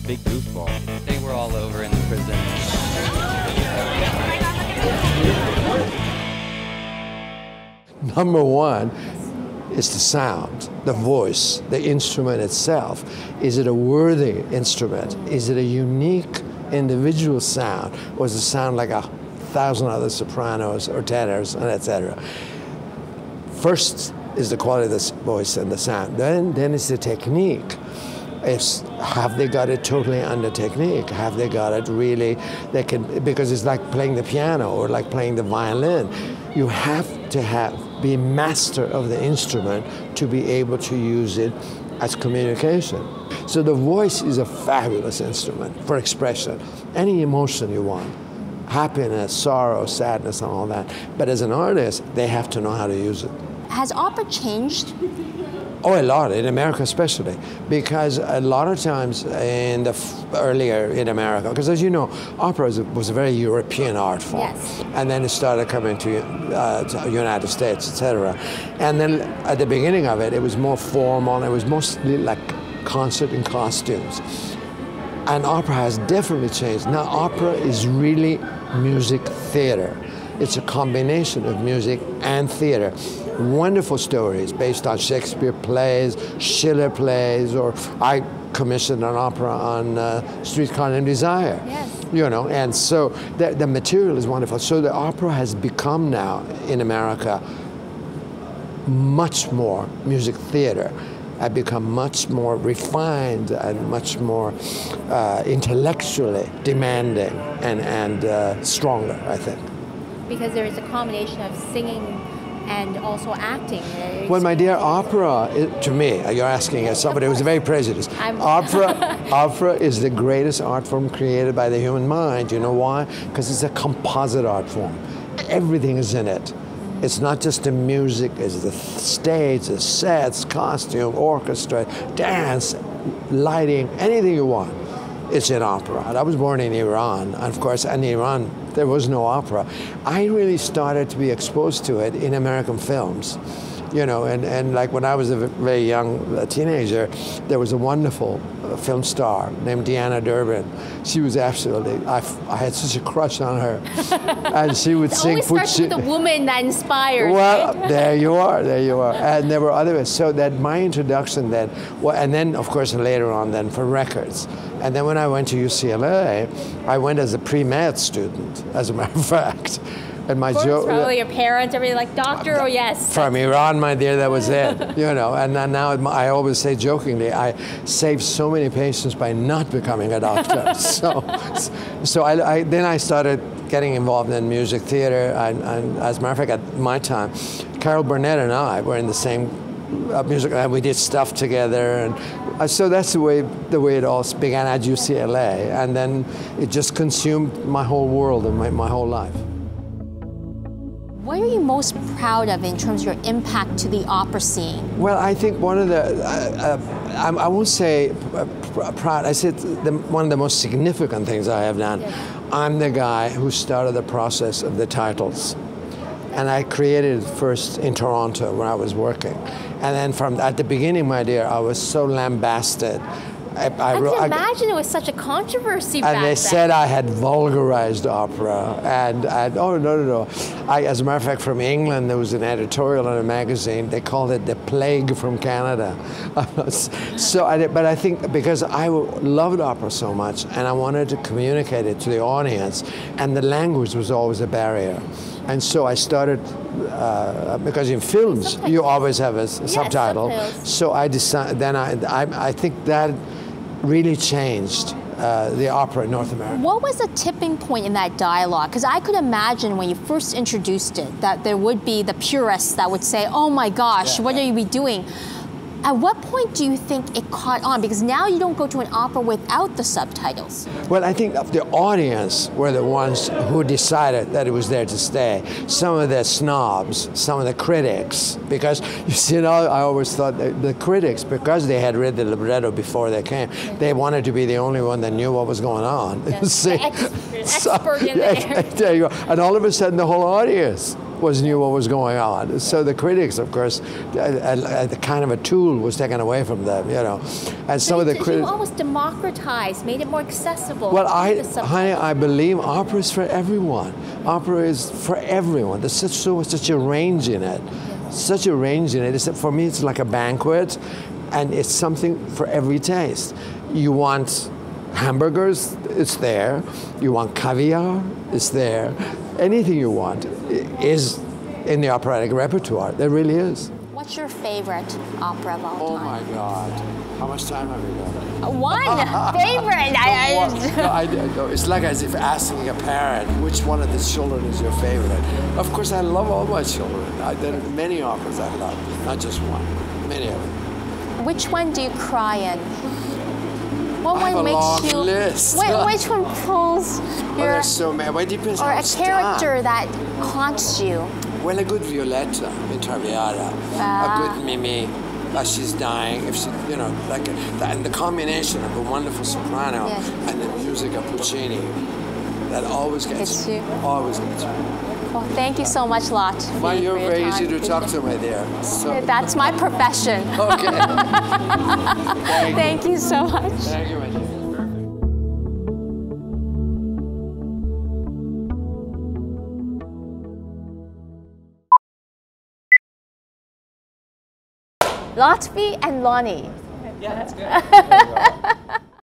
big goofball. They were all over in the prison. Number one is the sound, the voice, the instrument itself. Is it a worthy instrument? Is it a unique individual sound? Or does it sound like 1,000 other sopranos or tenors, and etc.? First is the quality of the voice and the sound. Then it's the technique. Have they got it totally under technique? Have they got it really, because it's like playing the piano or like playing the violin. You have to be master of the instrument to be able to use it as communication. So the voice is a fabulous instrument for expression. Any emotion you want, happiness, sorrow, sadness, and all that. But as an artist, they have to know how to use it. Has opera changed? Oh, a lot, in America especially, because a lot of times earlier in America, because as you know, opera was a very European art form. Yes. And then it started coming to United States, etc. And then at the beginning of it, it was more formal, it was mostly like concert and costumes. And opera has definitely changed. Now opera is really music theater. It's a combination of music and theater. Wonderful stories based on Shakespeare plays, Schiller plays, or I commissioned an opera on Streetcar Named Desire. Yes. You know, and so the material is wonderful. So the opera has become now in America much more music theater. Have become much more refined and much more intellectually demanding and stronger, I think. Because there is a combination of singing and also acting. Well, my dear, opera, to me, you're asking as somebody who's very prejudiced, opera is the greatest art form created by the human mind. You know why? Because it's a composite art form. Everything is in it. It's not just the music, it's the stage, the sets, costume, orchestra, dance, lighting, anything you want. It's in opera. And I was born in Iran, and of course, in Iran, there was no opera. I really started to be exposed to it in American films. You know, and like when I was a very young teenager, there was a wonderful film star named Deanna Durbin. She was absolutely, I had such a crush on her. And she would sing. It always starts with a woman that inspires. Well, right? there you are. And there were others. So that my introduction then, and then of course later on then for records. And then when I went to UCLA, I went as a pre-med student, as a matter of fact. And my joke, probably your parents, everybody like, doctor, or yes? From Iran, my dear, that was it. You know, and now I always say jokingly, I saved so many patients by not becoming a doctor. so then I started getting involved in music theater, and as a matter of fact, at my time, Carol Burnett and I were in the same music, and we did stuff together, and so that's the way it all began at UCLA, and then it just consumed my whole world and my whole life. What are you most proud of in terms of your impact to the opera scene? Well, I think one of the, I won't say proud, I said one of the most significant things I have done. Yes. I'm the guy who started the process of the titles. And I created it first in Toronto when I was working. And then at the beginning, my dear, I was so lambasted. I can imagine it was such a controversy back then. And they said I had vulgarized opera, and oh no. As a matter of fact, from England, there was an editorial in a magazine. They called it the plague from Canada. But I think because I loved opera so much, and I wanted to communicate it to the audience, and the language was always a barrier. And so I started, because in films, you always have a subtitle. Subtitles. So I decided, then I think that really changed the opera in North America. What was the tipping point in that dialogue? Because I could imagine when you first introduced it, that there would be the purists that would say, oh my gosh, what are you doing? At what point do you think it caught on? Because now you don't go to an opera without the subtitles. Well, I think the audience were the ones who decided that it was there to stay. Some of the snobs, some of the critics, because you see, I always thought that the critics, because they had read the libretto before they came, they wanted to be the only one that knew what was going on. Yes. The expert in there. There you go. And all of a sudden, the whole audience knew what was going on. So the critics, of course, the kind of a tool was taken away from them, you know. And some of the critics... You almost democratized, made it more accessible. Well, honey, I believe opera is for everyone. Opera is for everyone. There's such a range in it. Such a range in it. For me, it's like a banquet, and it's something for every taste. You want hamburgers, it's there. You want caviar, it's there. Anything you want is in the operatic repertoire. There really is. What's your favorite opera of all time? Oh my God. How much time have we got? One favorite. No, it's like as if asking a parent which one of the children is your favorite. Of course, I love all my children. There are many operas I love, not just one. Many of them. Which one do you cry in? What I have one a long makes you? list. Which one pulls your? There's so many. Well, it depends or how a it's character done. that haunts you. Well, a good Violetta in Traviata, a good Mimi, she's dying. If she, you know, like, and the combination of a wonderful soprano and the music of Puccini, that always gets you. Always gets you. Well, thank you so much, Lot. Well, you're very easy to talk to, my dear. So. That's my profession. Okay. Thank you so much. Thank you, my dear. Lotfi and Lonnie. Yeah, that's good.